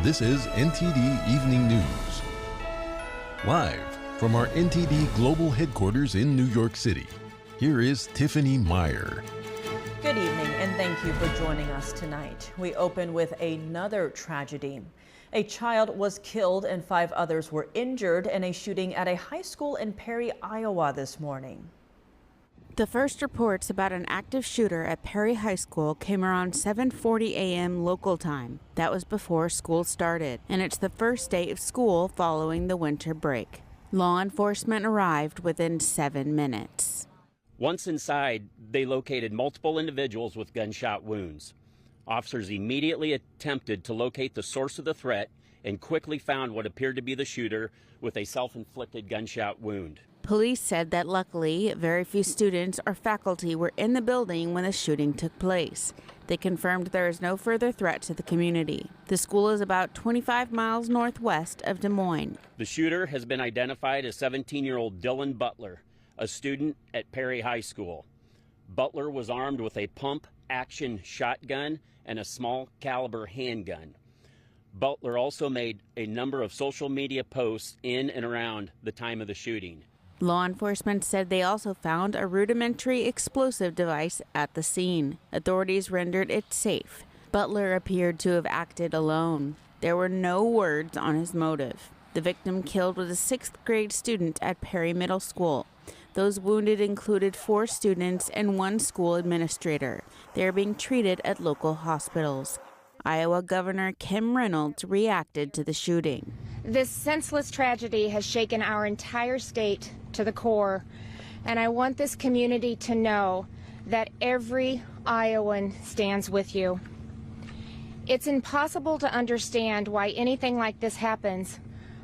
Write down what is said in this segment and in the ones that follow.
This is NTD Evening News. Live from our NTD Global Headquarters in New York City, here is Tiffany Meyer. Good evening and thank you for joining us tonight. We open with another tragedy. A child was killed and 5 others were injured in a shooting at a high school in Perry, Iowa this morning. The first reports about an active shooter at Perry High School came around 7:40 a.m. local time. That was before school started, and it's the first day of school following the winter break. Law enforcement arrived within 7 minutes. Once inside, they located multiple individuals with gunshot wounds. Officers immediately attempted to locate the source of the threat and quickly found what appeared to be the shooter with a self-inflicted gunshot wound. Police said that luckily, very few students or faculty were in the building when the shooting took place. They confirmed there is no further threat to the community. The school is about 25 miles northwest of Des Moines. The shooter has been identified as 17-year-old Dylan Butler, a student at Perry High School. Butler was armed with a pump-action shotgun and a small caliber handgun. Butler also made a number of social media posts in and around the time of the shooting. Law enforcement said they also found a rudimentary explosive device at the scene. Authorities rendered it safe. Butler appeared to have acted alone. There were no words on his motive. The victim killed was a 6th grade student at Perry Middle School. Those wounded included 4 students and 1 school administrator. They are being treated at local hospitals. Iowa Governor Kim Reynolds reacted to the shooting. This senseless tragedy has shaken our entire state to the core, and I want this community to know that every Iowan stands with you. It's impossible to understand why anything like this happens,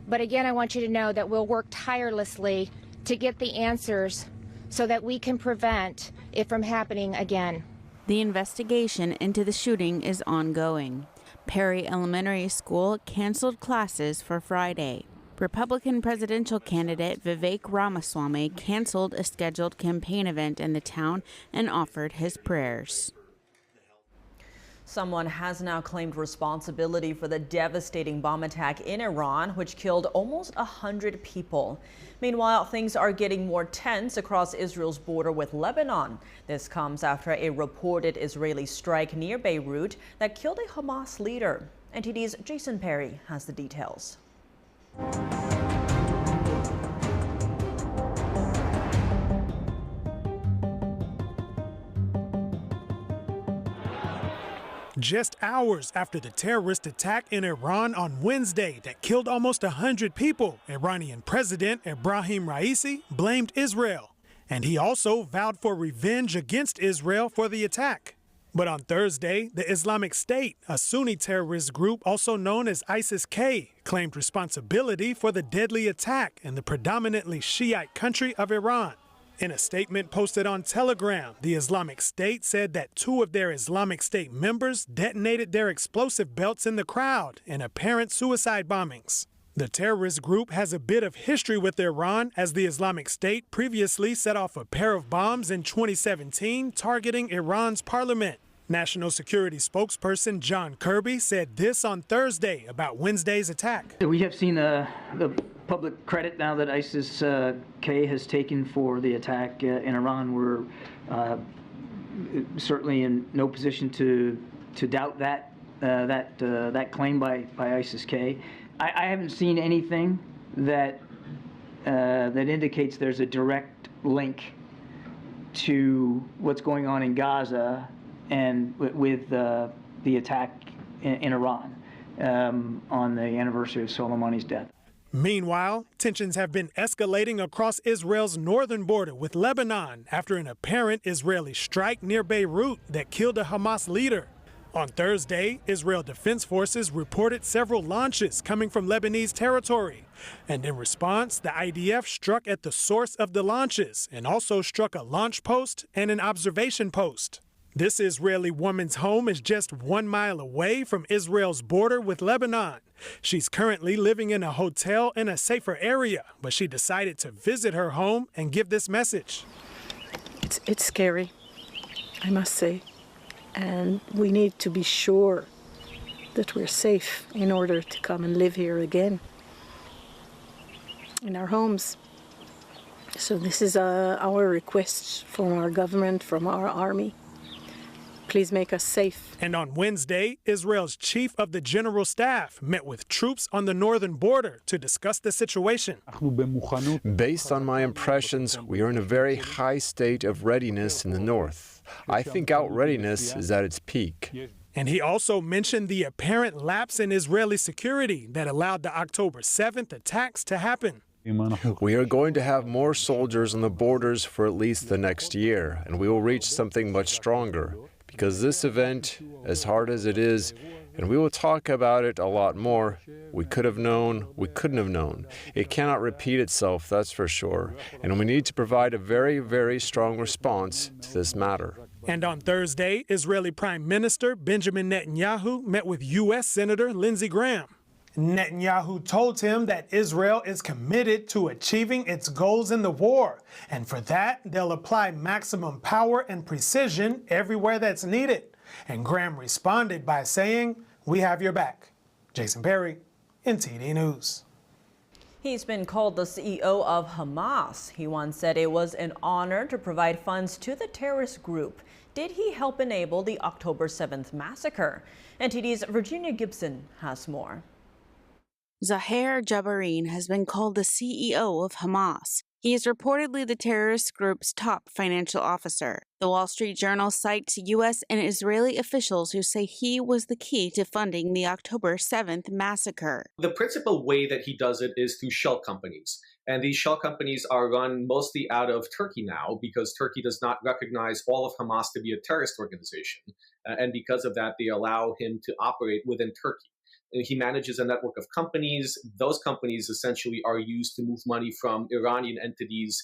but again, I want you to know that we'll work tirelessly to get the answers so that we can prevent it from happening again. The investigation into the shooting is ongoing. Perry Elementary School canceled classes for Friday. Republican presidential candidate Vivek Ramaswamy canceled a scheduled campaign event in the town and offered his prayers. Someone has now claimed responsibility for the devastating bomb attack in Iran, which killed almost 100 people. Meanwhile, things are getting more tense across Israel's border with Lebanon. This comes after a reported Israeli strike near Beirut that killed a Hamas leader. NTD's Jason Perry has the details. Just hours after the terrorist attack in Iran on Wednesday that killed almost 100 people, Iranian President Ebrahim Raisi blamed Israel. And he also vowed for revenge against Israel for the attack. But on Thursday, the Islamic State, a Sunni terrorist group also known as ISIS-K, claimed responsibility for the deadly attack in the predominantly Shiite country of Iran. In a statement posted on Telegram, the Islamic State said that 2 of their Islamic State members detonated their explosive belts in the crowd in apparent suicide bombings. The terrorist group has a bit of history with Iran, as the Islamic State previously set off a pair of bombs in 2017 targeting Iran's parliament. National Security spokesperson John Kirby said this on Thursday about Wednesday's attack. We have seen the public credit now that ISIS-K has taken for the attack in Iran. We're certainly in no position to doubt that claim by ISIS-K. I haven't seen anything that indicates there's a direct link to what's going on in Gaza and with the attack in Iran on the anniversary of Soleimani's death. Meanwhile, tensions have been escalating across Israel's northern border with Lebanon after an apparent Israeli strike near Beirut that killed a Hamas leader. On Thursday, Israel Defense Forces reported several launches coming from Lebanese territory. And in response, the IDF struck at the source of the launches and also struck a launch post and an observation post. This Israeli woman's home is just 1 mile away from Israel's border with Lebanon. She's currently living in a hotel in a safer area, but she decided to visit her home and give this message. It's scary, I must say. And we need to be sure that we're safe in order to come and live here again in our homes. So this is our request from our government, from our army. Please make us safe. And on Wednesday, Israel's chief of the general staff met with troops on the northern border to discuss the situation. Based on my impressions, we are in a very high state of readiness in the north. I think our readiness is at its peak. And he also mentioned the apparent lapse in Israeli security that allowed the October 7th attacks to happen. We are going to have more soldiers on the borders for at least the next year, and we will reach something much stronger. Because this event, as hard as it is, and we will talk about it a lot more, we could have known, we couldn't have known. It cannot repeat itself, that's for sure. And we need to provide a very, very strong response to this matter. And on Thursday, Israeli Prime Minister Benjamin Netanyahu met with U.S. Senator Lindsey Graham. Netanyahu told him that Israel is committed to achieving its goals in the war, and for that, they'll apply maximum power and precision everywhere that's needed. And Graham responded by saying, "We have your back." Jason Perry, NTD News. He's been called the CEO of Hamas. He once said it was an honor to provide funds to the terrorist group. Did he help enable the October 7th massacre? NTD's Virginia Gibson has more. Zaher Jabarin has been called the CEO of Hamas. He is reportedly the terrorist group's top financial officer. The Wall Street Journal cites U.S. and Israeli officials who say he was the key to funding the October 7th massacre. The principal way that he does it is through shell companies. And these shell companies are run mostly out of Turkey now because Turkey does not recognize all of Hamas to be a terrorist organization. And because of that, they allow him to operate within Turkey. He manages a network of companies. Those companies essentially are used to move money from Iranian entities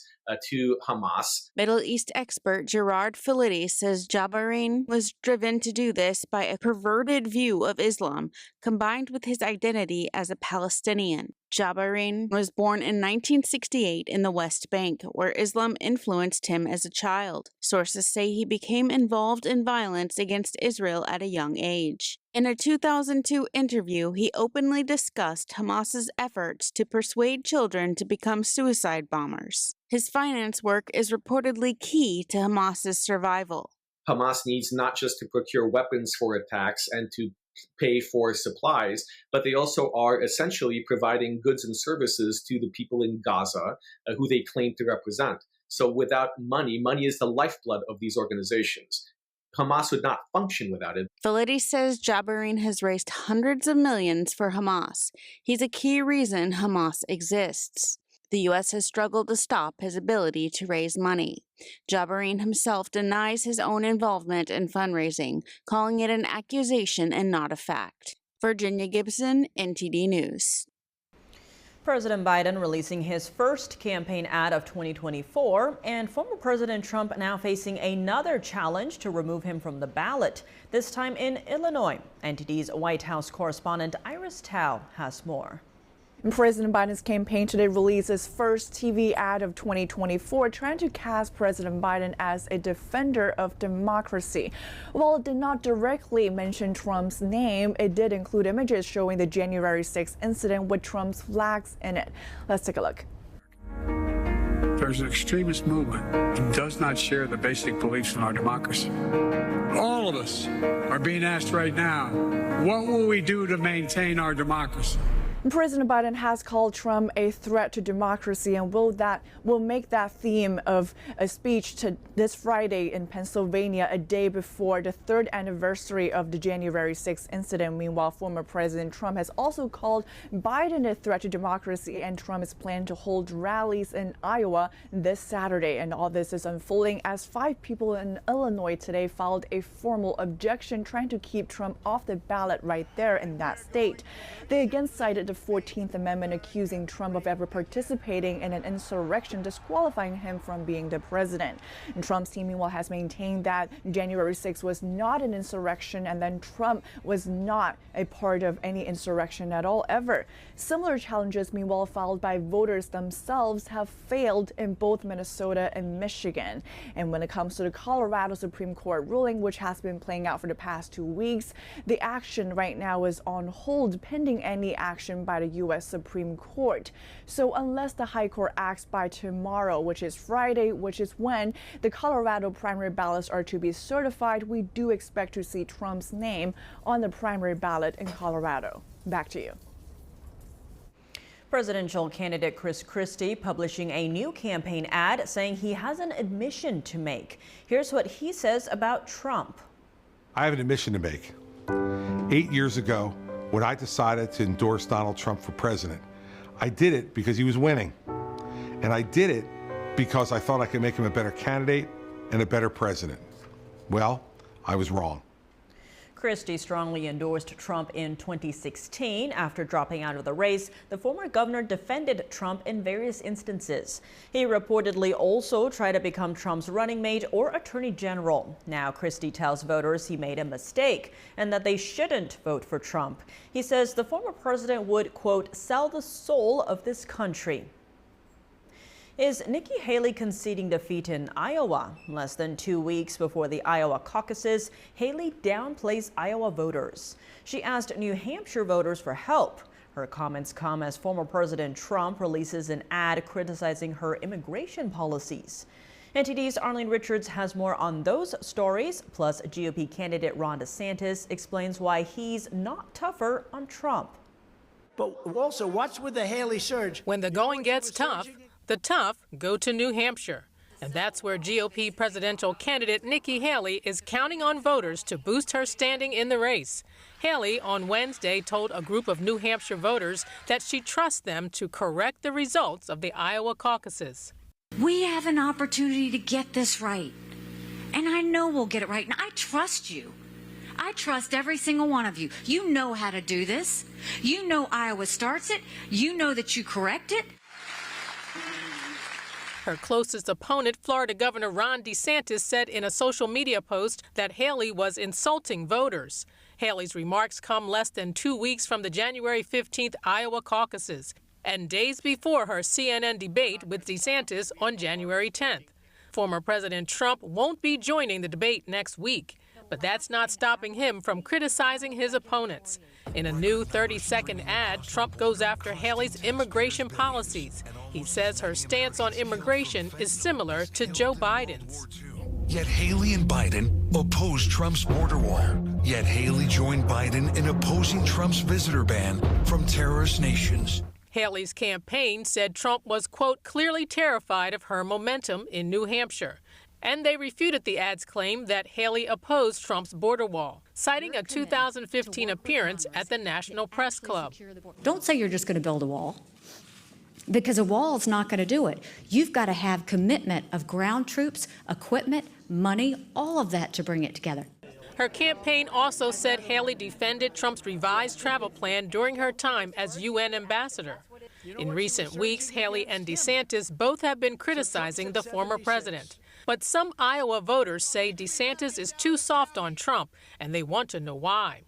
to Hamas. Middle East expert Gerard Filitti says Jabarin was driven to do this by a perverted view of Islam, combined with his identity as a Palestinian. Jabarin was born in 1968 in the West Bank, where Islam influenced him as a child. Sources say he became involved in violence against Israel at a young age. In a 2002 interview, he openly discussed Hamas's efforts to persuade children to become suicide bombers. His finance work is reportedly key to Hamas's survival. Hamas needs not just to procure weapons for attacks and to pay for supplies, but they also are essentially providing goods and services to the people in Gaza who they claim to represent. So without money, money is the lifeblood of these organizations. Hamas would not function without it. Filitti says Jabarin has raised hundreds of millions for Hamas. He's a key reason Hamas exists. The U.S. has struggled to stop his ability to raise money. Jabarin himself denies his own involvement in fundraising, calling it an accusation and not a fact. Virginia Gibson, NTD News. President Biden releasing his first campaign ad of 2024, and former President Trump now facing another challenge to remove him from the ballot, this time in Illinois. NTD's White House correspondent Iris Tao has more. President Biden's campaign today released his first TV ad of 2024, trying to cast President Biden as a defender of democracy. While it did not directly mention Trump's name, it did include images showing the January 6th incident with Trump's flags in it. Let's take a look. There's an extremist movement that does not share the basic beliefs in our democracy. All of us are being asked right now, what will we do to maintain our democracy? President Biden has called Trump a threat to democracy and will make that theme of a speech to this Friday in Pennsylvania, a day before the third anniversary of the January 6th incident. Meanwhile, former President Trump has also called Biden a threat to democracy, and Trump is planning to hold rallies in Iowa this Saturday. And all this is unfolding as 5 people in Illinois today filed a formal objection trying to keep Trump off the ballot right there in that state. They again cited the 14th Amendment, accusing Trump of ever participating in an insurrection, disqualifying him from being the president. And Trump's team, meanwhile, has maintained that January 6th was not an insurrection, and then Trump was not a part of any insurrection at all, ever. Similar challenges, meanwhile, filed by voters themselves have failed in both Minnesota and Michigan. And when it comes to the Colorado Supreme Court ruling, which has been playing out for the past 2 weeks, the action right now is on hold pending any action by the U.S. Supreme Court. So unless the High Court acts by tomorrow, which is Friday, which is when the Colorado primary ballots are to be certified, we do expect to see Trump's name on the primary ballot in Colorado. Back to you. Presidential candidate Christie publishing a new campaign ad saying he has an admission to make. Here's what he says about Trump. I have an admission to make. 8 years ago, when I decided to endorse Donald Trump for president, I did it because he was winning. And I did it because I thought I could make him a better candidate and a better president. Well, I was wrong. Christie strongly endorsed Trump in 2016. After dropping out of the race, the former governor defended Trump in various instances. He reportedly also tried to become Trump's running mate or attorney general. Now, Christie tells voters he made a mistake and that they shouldn't vote for Trump. He says the former president would, quote, sell the soul of this country. Is Nikki Haley conceding defeat in Iowa? Less than 2 weeks before the Iowa caucuses, Haley downplays Iowa voters. She asked New Hampshire voters for help. Her comments come as former President Trump releases an ad criticizing her immigration policies. NTD's Arlene Richards has more on those stories, plus GOP candidate Ron DeSantis explains why he's not tougher on Trump. But also, what's with the Haley surge? When the going gets tough, the tough go to New Hampshire. And that's where GOP presidential candidate Nikki Haley is counting on voters to boost her standing in the race. Haley on Wednesday told a group of New Hampshire voters that she trusts them to correct the results of the Iowa caucuses. We have an opportunity to get this right. And I know we'll get it right. And I trust you. I trust every single one of you. You know how to do this. You know Iowa starts it. You know that you correct it. Her closest opponent, Florida Governor Ron DeSantis, said in a social media post that Haley was insulting voters. Haley's remarks come less than 2 weeks from the January 15th Iowa caucuses and days before her CNN debate with DeSantis on January 10th. Former President Trump won't be joining the debate next week, but that's not stopping him from criticizing his opponents. In a new 30-second ad, Trump goes after Haley's immigration policies. He says her stance on immigration is similar to Joe Biden's. Yet Haley and Biden opposed Trump's border wall. Yet Haley joined Biden in opposing Trump's visitor ban from terrorist nations. Haley's campaign said Trump was, quote, clearly terrified of her momentum in New Hampshire. And they refuted the ad's claim that Haley opposed Trump's border wall, citing a 2015 appearance at the National Press Club. Don't say you're just going to build a wall, because a wall is not going to do it. You've got to have commitment of ground troops, equipment, money, all of that to bring it together. Her campaign also said Haley defended Trump's revised travel plan during her time as UN ambassador. In recent weeks, Haley and DeSantis both have been criticizing the former president. But some Iowa voters say DeSantis is too soft on Trump, and they want to know why.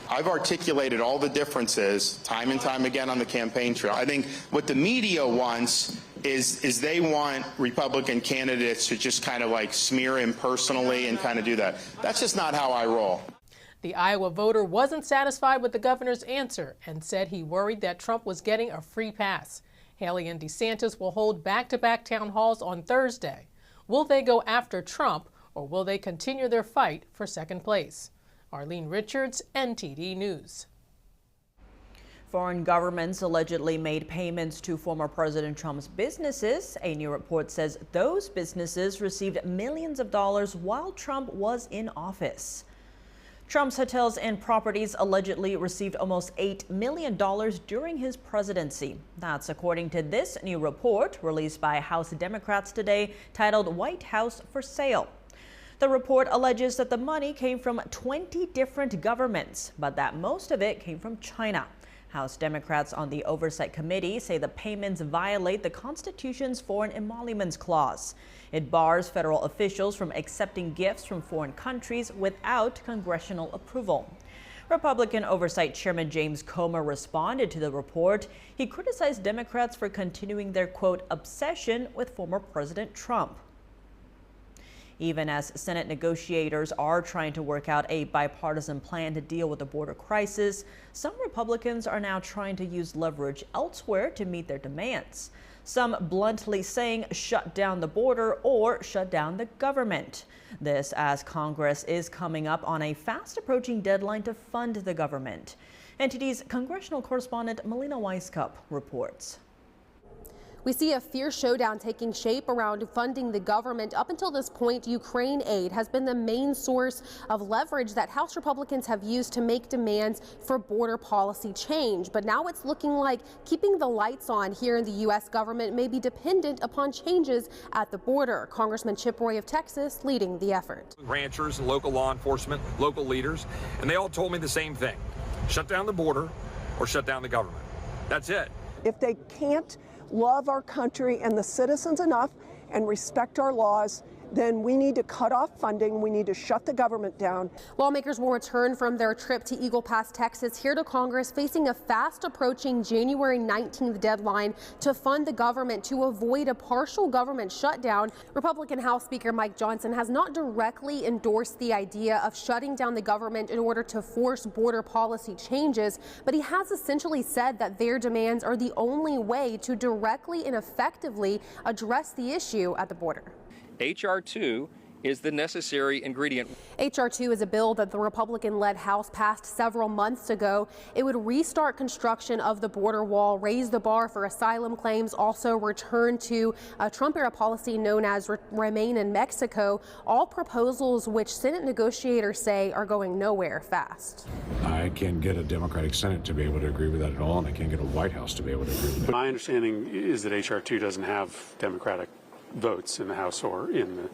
I've articulated all the differences time and time again on the campaign trail. I think what the media wants is they want Republican candidates to just kind of like smear him personally and kind of do that. That's just not how I roll. The Iowa voter wasn't satisfied with the governor's answer and said he worried that Trump was getting a free pass. Haley and DeSantis will hold back-to-back town halls on Thursday. Will they go after Trump, or will they continue their fight for second place? Arlene Richards, NTD News. Foreign governments allegedly made payments to former President Trump's businesses. A new report says those businesses received millions of dollars while Trump was in office. Trump's hotels and properties allegedly received almost $8 million during his presidency. That's according to this new report released by House Democrats today, titled White House for Sale. The report alleges that the money came from 20 different governments, but that most of it came from China. House Democrats on the Oversight Committee say the payments violate the Constitution's Foreign Emoluments Clause. It bars federal officials from accepting gifts from foreign countries without congressional approval. Republican Oversight Chairman James Comer responded to the report. He criticized Democrats for continuing their, quote, obsession with former President Trump. Even as Senate negotiators are trying to work out a bipartisan plan to deal with the border crisis, some Republicans are now trying to use leverage elsewhere to meet their demands. Some bluntly saying shut down the border or shut down the government. This as Congress is coming up on a fast approaching deadline to fund the government. NTD's congressional correspondent Melina Weisskopf reports. We see a fierce showdown taking shape around funding the government. Up until this point, Ukraine aid has been the main source of leverage that House Republicans have used to make demands for border policy change. But now it's looking like keeping the lights on here in the U.S. government may be dependent upon changes at the border. Congressman Chip Roy of Texas leading the effort. Ranchers and local law enforcement, local leaders, and they all told me the same thing. Shut down the border or shut down the government. That's it. If they can't love our country and the citizens enough and respect our laws, then we need to cut off funding. We need to shut the government down. Lawmakers will return from their trip to Eagle Pass, Texas, here to Congress, facing a fast approaching January 19th deadline to fund the government to avoid a partial government shutdown. Republican House Speaker Mike Johnson has not directly endorsed the idea of shutting down the government in order to force border policy changes, but he has essentially said that their demands are the only way to directly and effectively address the issue at the border. H.R. 2 is the necessary ingredient. H.R. 2 is a bill that the Republican-led House passed several months ago. It would restart construction of the border wall, raise the bar for asylum claims, also return to a Trump-era policy known as Remain in Mexico, all proposals which Senate negotiators say are going nowhere fast. I can't get a Democratic Senate to be able to agree with that at all, and I can't get a White House to be able to agree with it. My understanding is that H.R. 2 doesn't have Democratic votes in the House or in the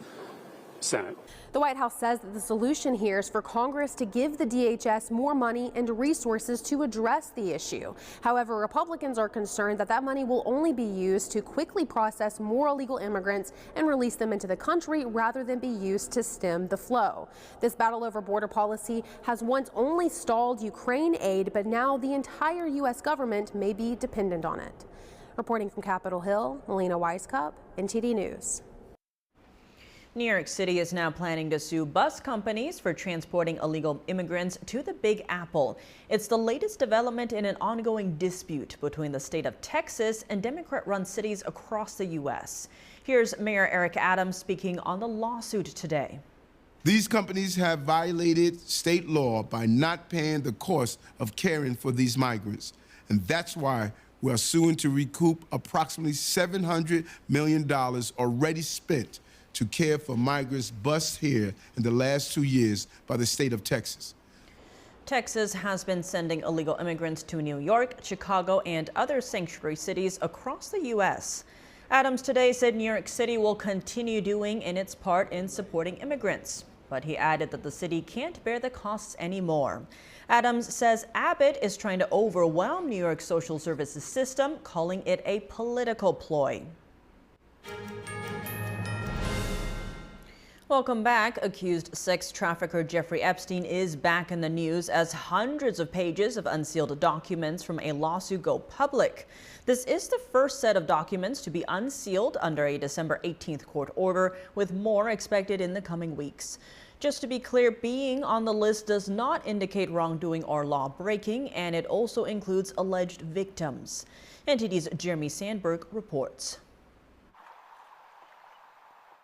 Senate. The White House says that the solution here is for Congress to give the DHS more money and resources to address the issue. However, Republicans are concerned that that money will only be used to quickly process more illegal immigrants and release them into the country rather than be used to stem the flow. This battle over border policy has once only stalled Ukraine aid, but now the entire U.S. government may be dependent on it. Reporting from Capitol Hill, Melina Weisskopf, NTD News. New York City is now planning to sue bus companies for transporting illegal immigrants to the Big Apple. It's the latest development in an ongoing dispute between the state of Texas and Democrat-run cities across the U.S. Here's Mayor Eric Adams speaking on the lawsuit today. These companies have violated state law by not paying the cost of caring for these migrants, and that's why we are suing to recoup approximately $700 million already spent to care for migrants bused here in the last 2 years by the state of Texas. Texas has been sending illegal immigrants to New York, Chicago, and other sanctuary cities across the U.S. Adams today said New York City will continue doing its part in supporting immigrants, but he added that the city can't bear the costs anymore. Adams says Abbott is trying to overwhelm New York's social services system, calling it a political ploy. Welcome back. Accused sex trafficker Jeffrey Epstein is back in the news as hundreds of pages of unsealed documents from a lawsuit go public. This is the first set of documents to be unsealed under a December 18th court order, with more expected in the coming weeks. Just to be clear, being on the list does not indicate wrongdoing or law breaking, and it also includes alleged victims. NTD's Jeremy Sandberg reports.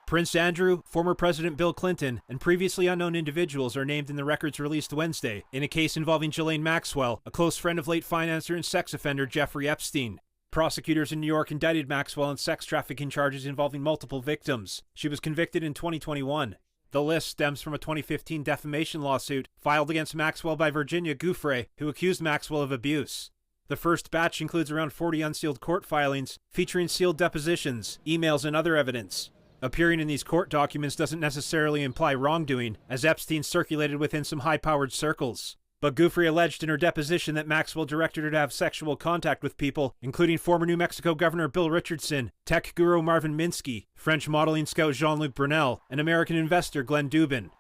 Prince Andrew, former President Bill Clinton, and previously unknown individuals are named in the records released Wednesday in a case involving Ghislaine Maxwell, a close friend of late financier and sex offender Jeffrey Epstein. Prosecutors in New York indicted Maxwell on sex trafficking charges involving multiple victims. She was convicted in 2021. The list stems from a 2015 defamation lawsuit filed against Maxwell by Virginia Giuffre, who accused Maxwell of abuse. The first batch includes around 40 unsealed court filings featuring sealed depositions, emails, and other evidence. Appearing in these court documents doesn't necessarily imply wrongdoing, as Epstein circulated within some high-powered circles. But Giuffre alleged in her deposition that Maxwell directed her to have sexual contact with people, including former New Mexico Governor Bill Richardson, tech guru Marvin Minsky, French modeling scout Jean-Luc Brunel, and American investor Glenn Dubin.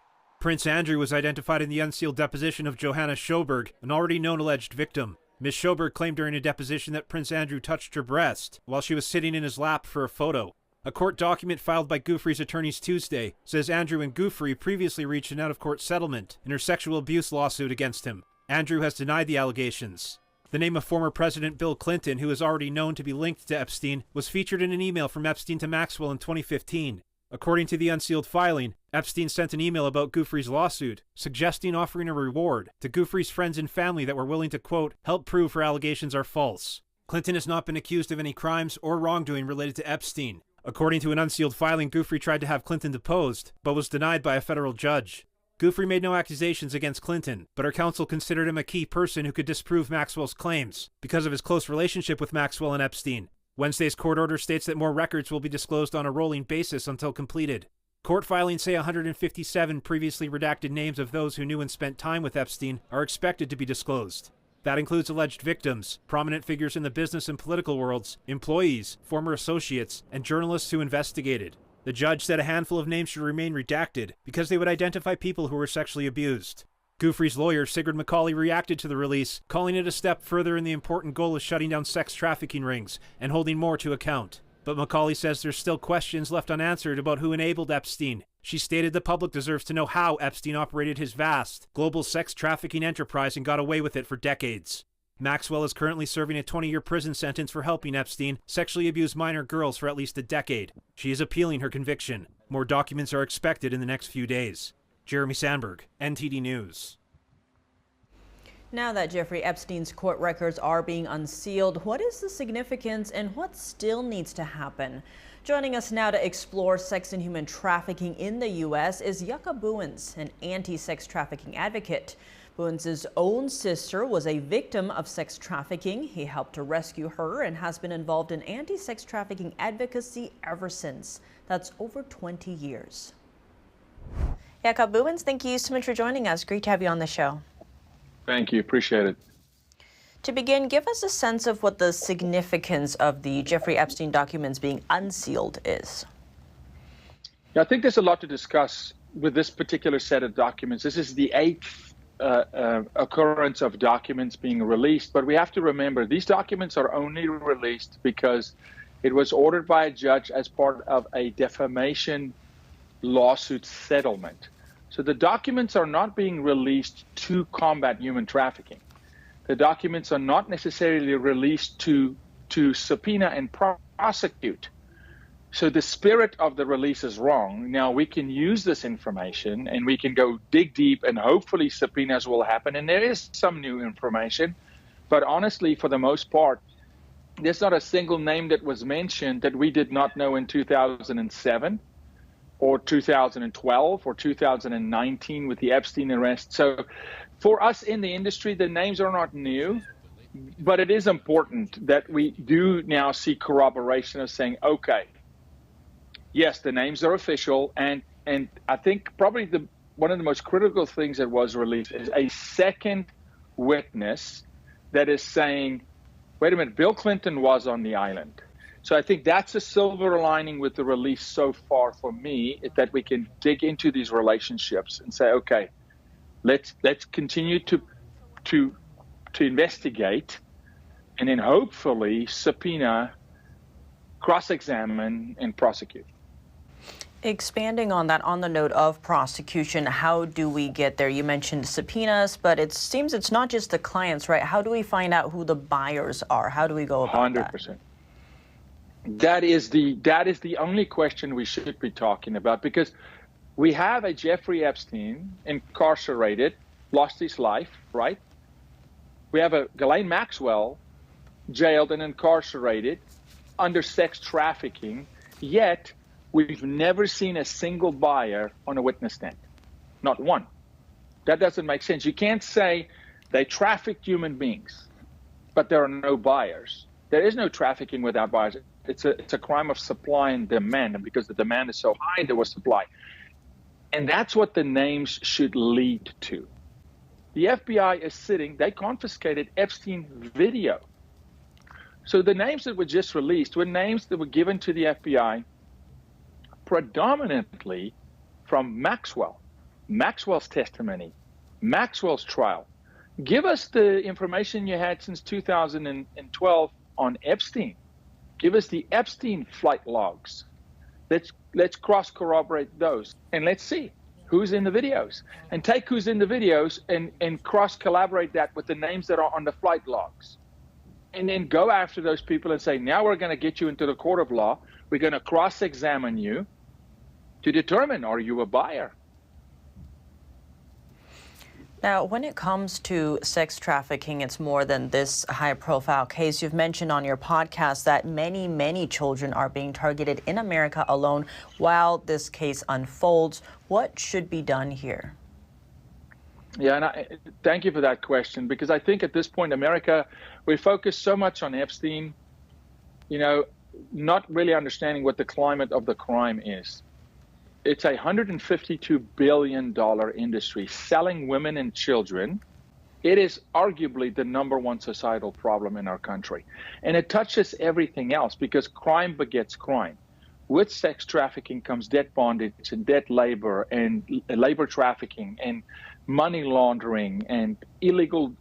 Prince Andrew was identified in the unsealed deposition of Johanna Schoberg, an already known alleged victim. Ms. Schoberg claimed during a deposition that Prince Andrew touched her breast while she was sitting in his lap for a photo. A court document filed by Giuffre's attorneys Tuesday says Andrew and Giuffre previously reached an out-of-court settlement in her sexual abuse lawsuit against him. Andrew has denied the allegations. The name of former President Bill Clinton, who is already known to be linked to Epstein, was featured in an email from Epstein to Maxwell in 2015. According to the unsealed filing, Epstein sent an email about Giuffre's lawsuit, suggesting offering a reward to Giuffre's friends and family that were willing to, quote, help prove her allegations are false. Clinton has not been accused of any crimes or wrongdoing related to Epstein. According to an unsealed filing, Giuffre tried to have Clinton deposed, but was denied by a federal judge. Giuffre made no accusations against Clinton, but her counsel considered him a key person who could disprove Maxwell's claims because of his close relationship with Maxwell and Epstein. Wednesday's court order states that more records will be disclosed on a rolling basis until completed. Court filings say 157 previously redacted names of those who knew and spent time with Epstein are expected to be disclosed. That includes alleged victims, prominent figures in the business and political worlds, employees, former associates, and journalists who investigated. The judge said a handful of names should remain redacted because they would identify people who were sexually abused. Giuffre's lawyer, Sigrid McCauley, reacted to the release, calling it a step further in the important goal of shutting down sex trafficking rings and holding more to account. But McCauley says there's still questions left unanswered about who enabled Epstein. She stated the public deserves to know how Epstein operated his vast, global sex trafficking enterprise and got away with it for decades. Maxwell is currently serving a 20-year prison sentence for helping Epstein sexually abuse minor girls for at least a decade. She is appealing her conviction. More documents are expected in the next few days. Jeremy Sandberg, NTD News. Now that Jeffrey Epstein's court records are being unsealed, what is the significance and what still needs to happen? Joining us now to explore sex and human trafficking in the U.S. is Jakob Bouwens, an anti-sex trafficking advocate. Bouwens' own sister was a victim of sex trafficking. He helped to rescue her and has been involved in anti-sex trafficking advocacy ever since. That's over 20 years. Jakob Bouwens, thank you so much for joining us. Great to have you on the show. Thank you. Appreciate it. To begin, give us a sense of what the significance of the Jeffrey Epstein documents being unsealed is. Yeah, I think there's a lot to discuss with this particular set of documents. This is the 8th occurrence of documents being released, but we have to remember these documents are only released because it was ordered by a judge as part of a defamation lawsuit settlement. So the documents are not being released to combat human trafficking. The documents are not necessarily released to subpoena and prosecute. So the spirit of the release is wrong. Now we can use this information and we can go dig deep and hopefully subpoenas will happen. And there is some new information, but honestly, for the most part, there's not a single name that was mentioned that we did not know in 2007 or 2012 or 2019 with the Epstein arrest. So for us in the industry, the names are not new, but it is important that we do now see corroboration of saying, okay, yes, the names are official. And I think probably one of the most critical things that was released is a second witness that is saying, wait a minute, Bill Clinton was on the island. So I think that's a silver lining with the release so far for me, is that we can dig into these relationships and say, okay, let's continue to investigate and then hopefully subpoena, cross-examine, and prosecute. Expanding on that, on the note of prosecution, how do we get there? You mentioned subpoenas, but it seems it's not just the clients, right? How do we find out who the buyers are? How do we go about 100%. That is the only question we should be talking about, because we have a Jeffrey Epstein incarcerated, lost his life, right? We have a Ghislaine Maxwell jailed and incarcerated under sex trafficking, yet we've never seen a single buyer on a witness stand. Not one. That doesn't make sense. You can't say they trafficked human beings, but there are no buyers. There is no trafficking without buyers. It's a crime of supply and demand, and because the demand is so high, there was supply. And that's what the names should lead to. The FBI is sitting, they confiscated Epstein video. So the names that were just released were names that were given to the FBI predominantly from Maxwell's testimony, Maxwell's trial. Give us the information you had since 2012 on Epstein. Give us the Epstein flight logs. Let's cross-corroborate those, and let's see who's in the videos. And take who's in the videos and cross-collaborate that with the names that are on the flight logs. And then go after those people and say, now we're going to get you into the court of law. We're going to cross-examine you to determine, are you a buyer? Now, when it comes to sex trafficking, it's more than this high-profile case. You've mentioned on your podcast that many, many children are being targeted in America alone while this case unfolds. What should be done here? Yeah, and thank you for that question, because I think at this point, America, we focus so much on Epstein, not really understanding what the climate of the crime is. It's a $152 billion industry selling women and children. It is arguably the #1 societal problem in our country. And it touches everything else because crime begets crime. With sex trafficking comes debt bondage and debt labor and labor trafficking and money laundering and illegal,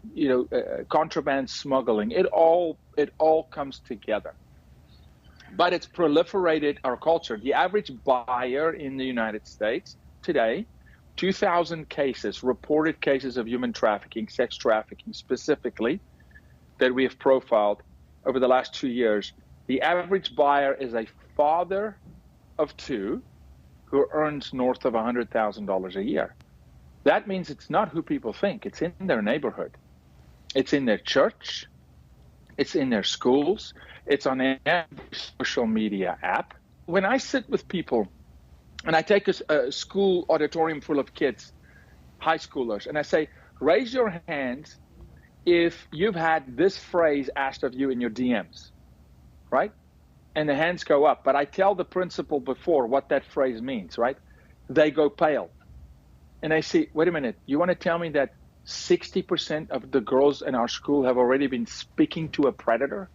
contraband smuggling. It all comes together. But it's proliferated our culture. The average buyer in the United States today, 2,000 cases, reported cases of human trafficking, sex trafficking specifically, that we have profiled over the last 2 years. The average buyer is a father of 2 who earns north of $100,000 a year. That means it's not who people think. It's in their neighborhood. It's in their church. It's in their schools. It's on every social media app. When I sit with people and I take a school auditorium full of kids, high schoolers, and I say, raise your hands if you've had this phrase asked of you in your DMs, right? And the hands go up. But I tell the principal before what that phrase means, right? They go pale. And I say, wait a minute, you want to tell me that 60% of the girls in our school have already been speaking to a predator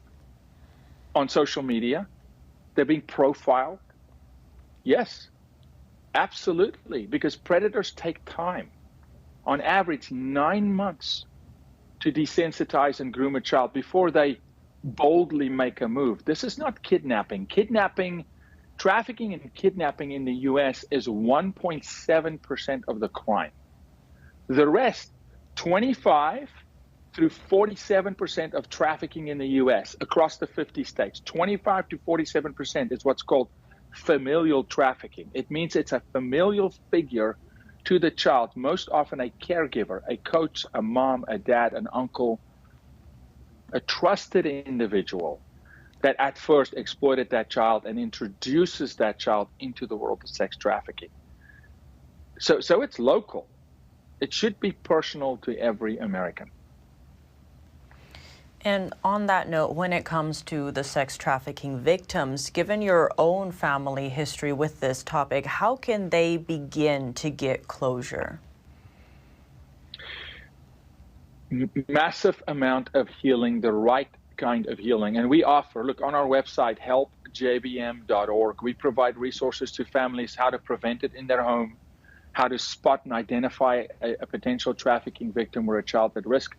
on social media? They're being profiled? Yes, absolutely, because predators take time. On average, 9 months to desensitize and groom a child before they boldly make a move. This is not kidnapping. Trafficking and kidnapping in the U.S. is 1.7% of the crime. The rest, 25 through 47% of trafficking in the U.S. across the 50 states, 25 to 47% is what's called familial trafficking. It means it's a familial figure to the child, most often a caregiver, a coach, a mom, a dad, an uncle, a trusted individual that at first exploited that child and introduces that child into the world of sex trafficking. So it's local. It should be personal to every American. And on that note, when it comes to the sex trafficking victims, given your own family history with this topic, how can they begin to get closure? Massive amount of healing, the right kind of healing. And we offer, look, on our website, helpjbm.org, we provide resources to families how to prevent it in their home, how to spot and identify a potential trafficking victim or a child at risk.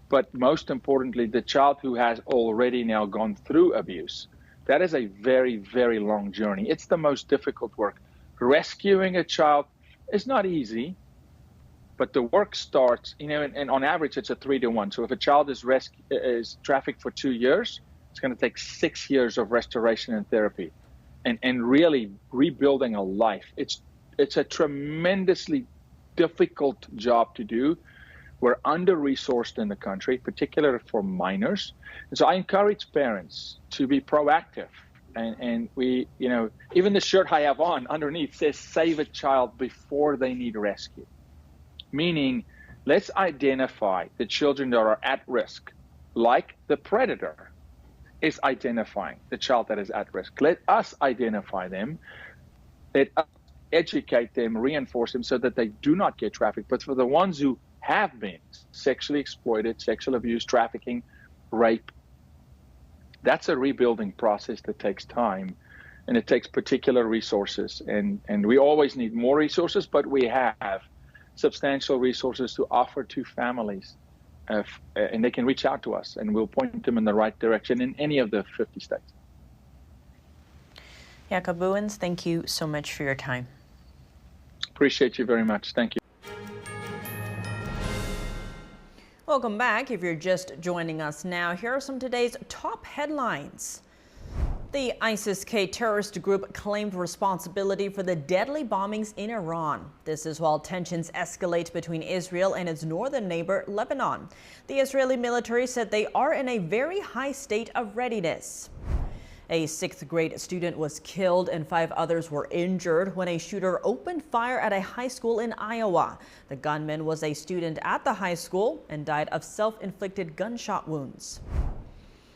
But most importantly, the child who has already now gone through abuse. That is a very, very long journey. It's the most difficult work. Rescuing a child is not easy, but the work starts, and on average, it's a 3-to-1. So if a child is trafficked for 2 years, it's going to take 6 years of restoration and therapy and really rebuilding a life. It's a tremendously difficult job to do. We're under-resourced in the country, particularly for minors. And so I encourage parents to be proactive. And we, even the shirt I have on underneath says, save a child before they need rescue. Meaning, let's identify the children that are at risk, like the predator is identifying the child that is at risk. Let us identify them. Let us educate them, reinforce them so that they do not get trafficked. But for the ones who have been sexually exploited, sexual abuse, trafficking, rape. That's a rebuilding process that takes time, and it takes particular resources. And we always need more resources, but we have substantial resources to offer to families. And they can reach out to us, and we'll point them in the right direction in any of the 50 states. Jakob Bouwens, thank you so much for your time. Appreciate you very much. Thank you. Welcome back. If you're just joining us now, here are some of today's top headlines. The ISIS-K terrorist group claimed responsibility for the deadly bombings in Iran. This is while tensions escalate between Israel and its northern neighbor, Lebanon. The Israeli military said they are in a very high state of readiness. A 6th grade student was killed and 5 others were injured when a shooter opened fire at a high school in Iowa. The gunman was a student at the high school and died of self-inflicted gunshot wounds.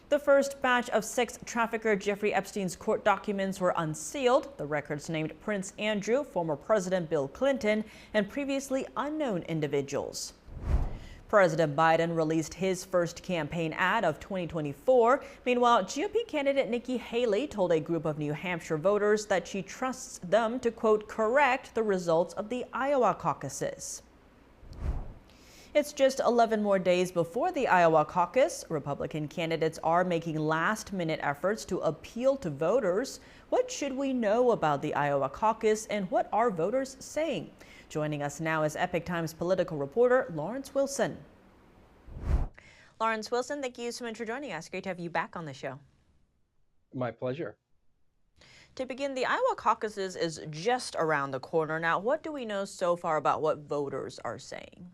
The first batch of sex trafficker Jeffrey Epstein's court documents were unsealed. The records named Prince Andrew, former President Bill Clinton, and previously unknown individuals. President Biden released his first campaign ad of 2024. Meanwhile, GOP candidate Nikki Haley told a group of New Hampshire voters that she trusts them to, quote, correct the results of the Iowa caucuses. It's just 11 more days before the Iowa caucus. Republican candidates are making last-minute efforts to appeal to voters. What should we know about the Iowa caucus, and what are voters saying? Joining us now is Epoch Times political reporter Lawrence Wilson. Lawrence Wilson, thank you so much for joining us. Great to have you back on the show. My pleasure. To begin, the Iowa caucuses is just around the corner. Now, what do we know so far about what voters are saying?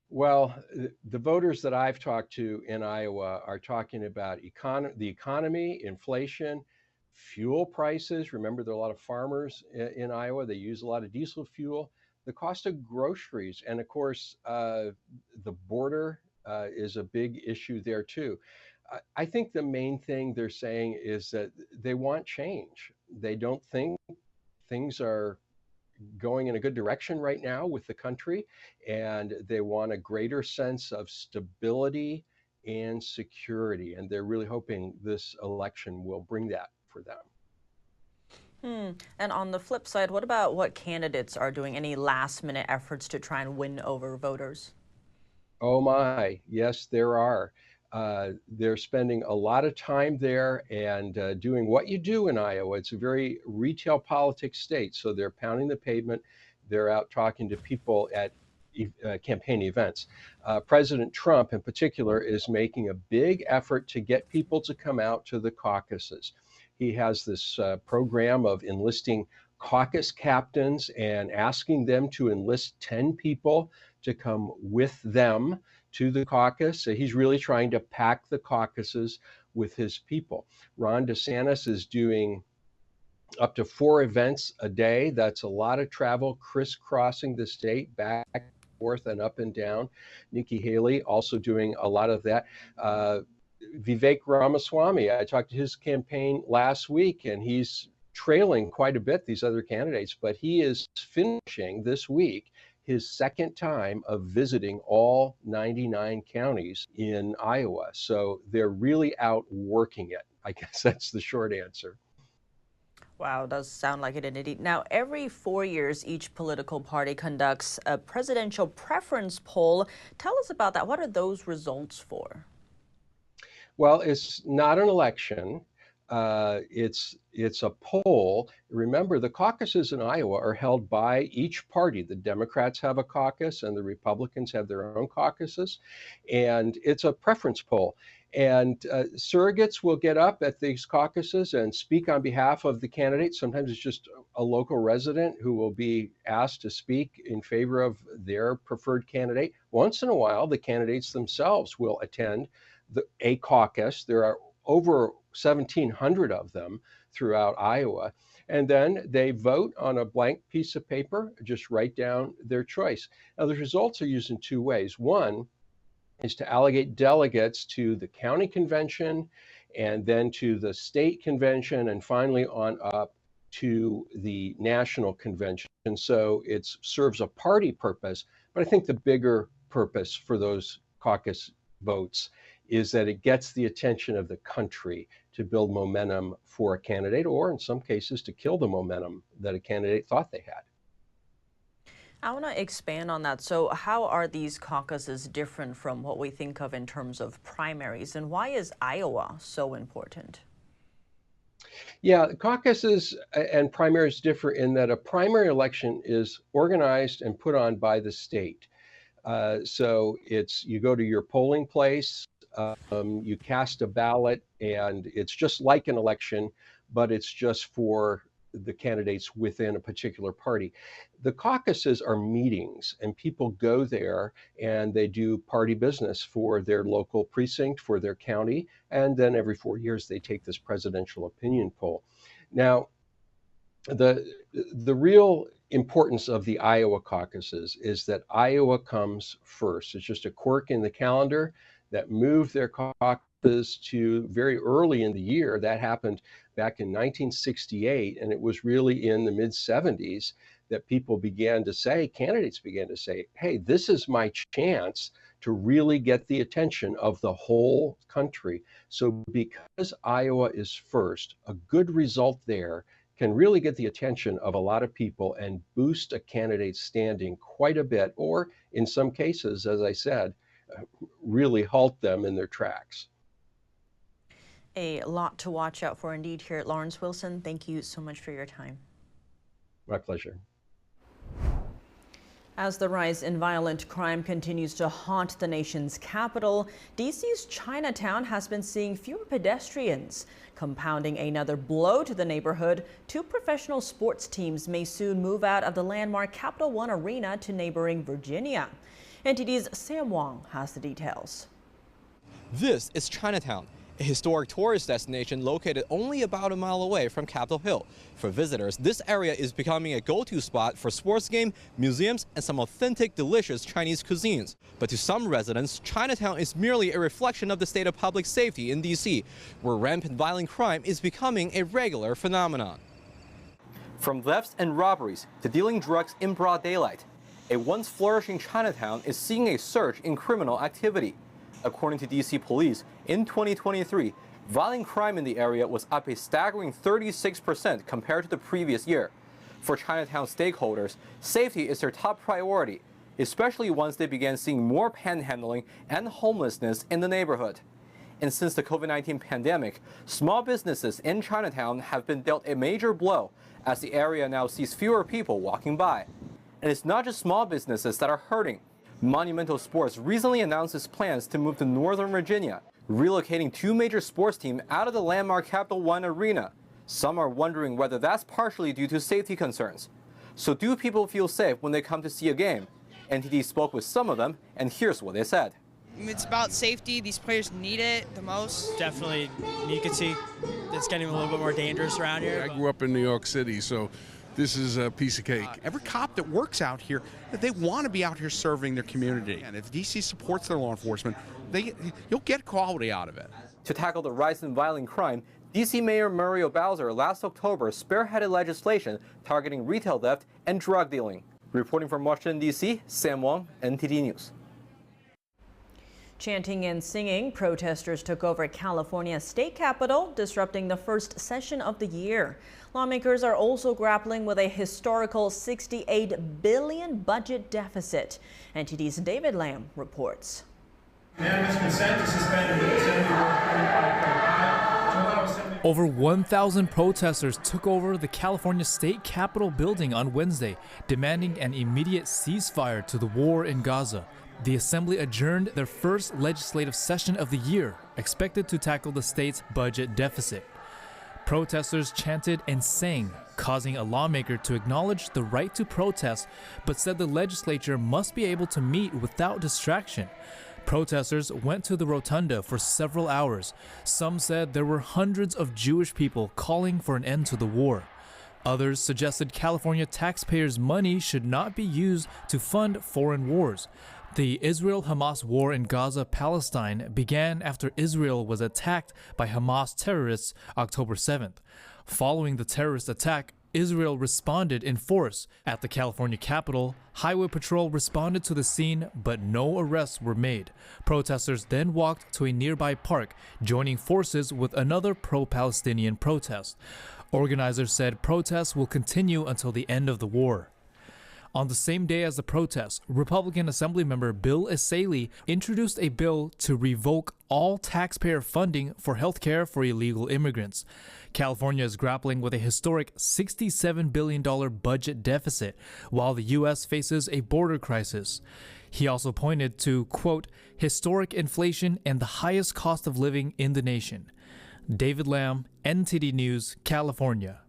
Well, the voters that I've talked to in Iowa are talking about the economy, inflation, fuel prices. Remember, there are a lot of farmers in Iowa. They use a lot of diesel fuel. The cost of groceries, and of course, the border is a big issue there too. I think the main thing they're saying is that they want change. They don't think things are going in a good direction right now with the country, and they want a greater sense of stability and security. And they're really hoping this election will bring that for them. And on the flip side, what about what candidates are doing? Any last-minute efforts to try and win over voters? Oh my, yes, there are. They're spending a lot of time there and doing what you do in Iowa. It's a very retail politics state, so they're pounding the pavement. They're out talking to people at campaign events. President Trump, in particular, is making a big effort to get people to come out to the caucuses. He has this program of enlisting caucus captains and asking them to enlist 10 people to come with them to the caucus. So he's really trying to pack the caucuses with his people. Ron DeSantis is doing up to 4 events a day. That's a lot of travel, crisscrossing the state, back and forth and up and down. Nikki Haley also doing a lot of that. Vivek Ramaswamy, I talked to his campaign last week, and he's trailing quite a bit these other candidates, but he is finishing this week his second time of visiting all 99 counties in Iowa. So they're really out working it. I guess that's the short answer. Wow, does sound like it indeed. Now, every 4 years, each political party conducts a presidential preference poll. Tell us about that. What are those results for? Well, it's not an election. It's a poll. Remember, the caucuses in Iowa are held by each party. The Democrats have a caucus and the Republicans have their own caucuses. And it's a preference poll. And surrogates will get up at these caucuses and speak on behalf of the candidate. Sometimes it's just a local resident who will be asked to speak in favor of their preferred candidate. Once in a while, the candidates themselves will attend a caucus. There are over 1,700 of them throughout Iowa. And then they vote on a blank piece of paper, just write down their choice. Now, the results are used in 2 ways. One is to allocate delegates to the county convention, and then to the state convention, and finally on up to the national convention. And so it serves a party purpose, but I think the bigger purpose for those caucus votes is that it gets the attention of the country to build momentum for a candidate, or in some cases to kill the momentum that a candidate thought they had. I want to expand on that. So how are these caucuses different from what we think of in terms of primaries, and why is Iowa so important? Yeah, caucuses and primaries differ in that a primary election is organized and put on by the state. So you go to your polling place, you cast a ballot, and it's just like an election, but it's just for the candidates within a particular party. The caucuses are meetings, and people go there and they do party business for their local precinct, for their county, and then every 4 years they take this presidential opinion poll. Now, the real importance of the Iowa caucuses is that Iowa comes first. It's just a quirk in the calendar that moved their caucuses to very early in the year. That happened back in 1968, and it was really in the mid-70s that people began to say, candidates began to say, hey, this is my chance to really get the attention of the whole country. So because Iowa is first, a good result there can really get the attention of a lot of people and boost a candidate's standing quite a bit, or in some cases, as I said, really halt them in their tracks. A lot to watch out for indeed here at Lawrence Wilson. Thank you so much for your time. My pleasure. As the rise in violent crime continues to haunt the nation's capital, D.C.'s Chinatown has been seeing fewer pedestrians. Compounding another blow to the neighborhood, 2 professional sports teams may soon move out of the landmark Capital One Arena to neighboring Virginia. NTD's Sam Wong has the details. This is Chinatown, a historic tourist destination located only about a mile away from Capitol Hill. For visitors, this area is becoming a go-to spot for sports games, museums, and some authentic, delicious Chinese cuisines. But to some residents, Chinatown is merely a reflection of the state of public safety in D.C., where rampant violent crime is becoming a regular phenomenon. From thefts and robberies to dealing drugs in broad daylight, a once flourishing Chinatown is seeing a surge in criminal activity. According to D.C. police, in 2023, violent crime in the area was up a staggering 36% compared to the previous year. For Chinatown stakeholders, safety is their top priority, especially once they began seeing more panhandling and homelessness in the neighborhood. And since the COVID-19 pandemic, small businesses in Chinatown have been dealt a major blow as the area now sees fewer people walking by. And it's not just small businesses that are hurting. Monumental Sports recently announced its plans to move to Northern Virginia, relocating 2 major sports teams out of the landmark Capital One Arena. Some are wondering whether that's partially due to safety concerns. So do people feel safe when they come to see a game? NTD spoke with some of them, and here's what they said. It's about safety. These players need it the most. Definitely, you can see it's getting a little bit more dangerous around here. I grew up in New York City, so this is a piece of cake. Every cop that works out here, they want to be out here serving their community. And if DC supports their law enforcement, you'll get quality out of it. To tackle the rise in violent crime, D.C. Mayor Muriel Bowser last October spearheaded legislation targeting retail theft and drug dealing. Reporting from Washington, D.C., Sam Wong, NTD News. Chanting and singing, protesters took over California's state capitol, disrupting the first session of the year. Lawmakers are also grappling with a historical $68 billion budget deficit. NTD's David Lamb reports. Unanimous consent to suspend the Assembly Rule 25.5. Over 1,000 protesters took over the California State Capitol building on Wednesday, demanding an immediate ceasefire to the war in Gaza. The Assembly adjourned their first legislative session of the year, expected to tackle the state's budget deficit. Protesters chanted and sang, causing a lawmaker to acknowledge the right to protest, but said the legislature must be able to meet without distraction. Protesters went to the rotunda for several hours. Some said there were hundreds of Jewish people calling for an end to the war. Others suggested California taxpayers' money should not be used to fund foreign wars. The Israel-Hamas war in Gaza-Palestine began after Israel was attacked by Hamas terrorists October 7th. Following the terrorist attack, Israel responded in force. At the California Capitol, Highway Patrol responded to the scene, but no arrests were made. Protesters then walked to a nearby park, joining forces with another pro-Palestinian protest. Organizers said protests will continue until the end of the war. On the same day as the protests, Republican Assemblymember Bill Essayli introduced a bill to revoke all taxpayer funding for health care for illegal immigrants. California is grappling with a historic $67 billion budget deficit, while the U.S. faces a border crisis. He also pointed to, quote, historic inflation and the highest cost of living in the nation. David Lamb, NTD News, California.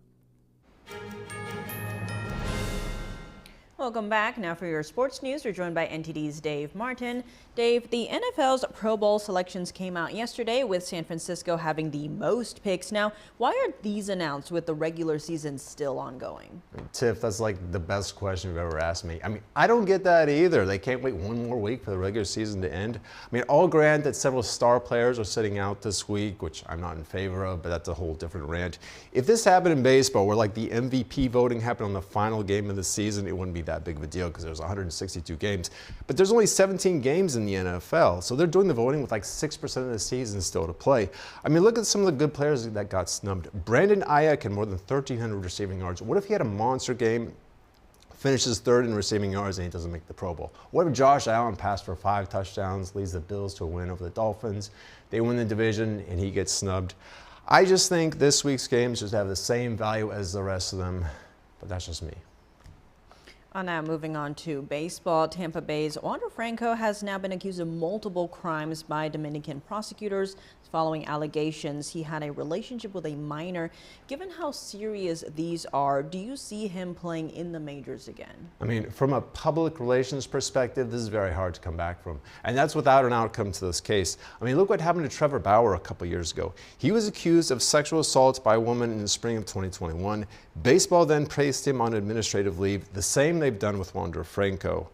Welcome back. Now for your sports news, we're joined by NTD's Dave Martin. Dave, the NFL's Pro Bowl selections came out yesterday with San Francisco having the most picks. Now, why are these announced with the regular season still ongoing? Tiff, that's like the best question you've ever asked me. I mean, I don't get that either. They can't wait one more week for the regular season to end. I mean, I'll grant that several star players are sitting out this week, which I'm not in favor of, but that's a whole different rant. If this happened in baseball, where like the MVP voting happened on the final game of the season, it wouldn't be that big of a deal because there's 162 games. But there's only 17 games in the NFL, so they're doing the voting with like 6% of the season still to play. I mean, look at some of the good players that got snubbed. Brandon Ayuk had more than 1,300 receiving yards. What if he had a monster game, finishes third in receiving yards, and he doesn't make the Pro Bowl? What if Josh Allen passed for 5 touchdowns, leads the Bills to a win over the Dolphins, they win the division, and he gets snubbed? I just think this week's games just have the same value as the rest of them, but that's just me. Now moving on to baseball, Tampa Bay's Wander Franco has now been accused of multiple crimes by Dominican prosecutors following allegations he had a relationship with a minor. Given how serious these are, do you see him playing in the majors again? I mean, from a public relations perspective, this is very hard to come back from. And that's without an outcome to this case. I mean, look what happened to Trevor Bauer a couple years ago. He was accused of sexual assault by a woman in the spring of 2021. Baseball then placed him on administrative leave, the same they've done with Wander Franco.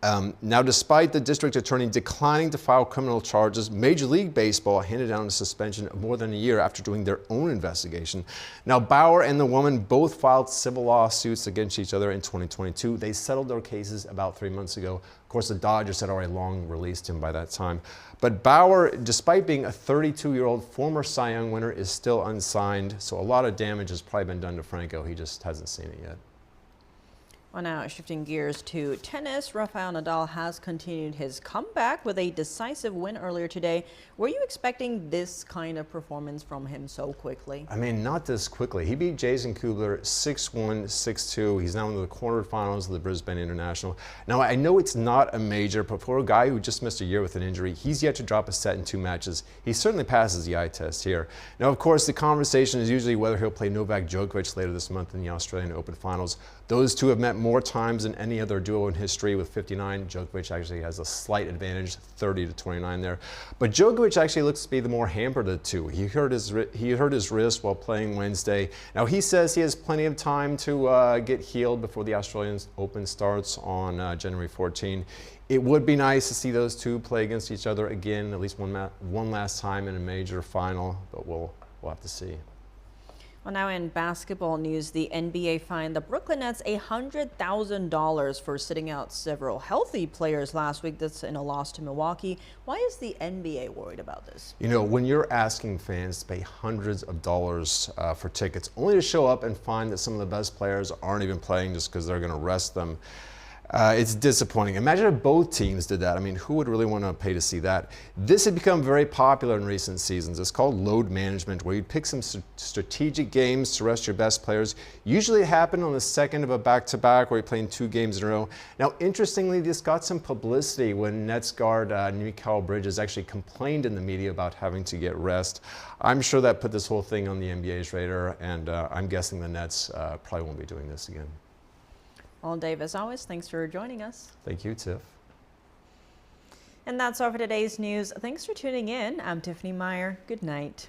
Now, despite the district attorney declining to file criminal charges, Major League Baseball handed down a suspension of more than a year after doing their own investigation. Now, Bauer and the woman both filed civil lawsuits against each other in 2022. They settled their cases about 3 months ago. Of course, the Dodgers had already long released him by that time. But Bauer, despite being a 32-year-old former Cy Young winner, is still unsigned. So a lot of damage has probably been done to Franco. He just hasn't seen it yet. Well, now shifting gears to tennis, Rafael Nadal has continued his comeback with a decisive win earlier today. Were you expecting this kind of performance from him so quickly? I mean, not this quickly. He beat Jason Kubler 6-1, 6-2. He's now in the quarterfinals of the Brisbane International. Now, I know it's not a major, but for a guy who just missed a year with an injury, he's yet to drop a set in 2 matches. He certainly passes the eye test here. Now, of course, the conversation is usually whether he'll play Novak Djokovic later this month in the Australian Open Finals. Those two have met more times than any other duo in history with 59. Djokovic actually has a slight advantage, 30-29 there. But Djokovic actually looks to be the more hampered of the two. He hurt his wrist while playing Wednesday. Now, he says he has plenty of time to get healed before the Australian Open starts on January 14. It would be nice to see those two play against each other again, at least one last time in a major final, but we'll have to see. Well, now in basketball news, the NBA fined the Brooklyn Nets $100,000 for sitting out several healthy players last week. That's in a loss to Milwaukee. Why is the NBA worried about this? You know, when you're asking fans to pay hundreds of dollars for tickets, only to show up and find that some of the best players aren't even playing just because they're going to rest them, it's disappointing. Imagine if both teams did that. I mean, who would really want to pay to see that? This had become very popular in recent seasons. It's called load management, where you pick some strategic games to rest your best players. Usually it happened on the second of a back-to-back where you're playing 2 games in a row. Now, interestingly, this got some publicity when Nets guard Mikal Bridges actually complained in the media about having to get rest. I'm sure that put this whole thing on the NBA's radar, and I'm guessing the Nets probably won't be doing this again. Well, Dave, as always, thanks for joining us. Thank you, Tiff. And that's all for today's news. Thanks for tuning in. I'm Tiffany Meyer. Good night.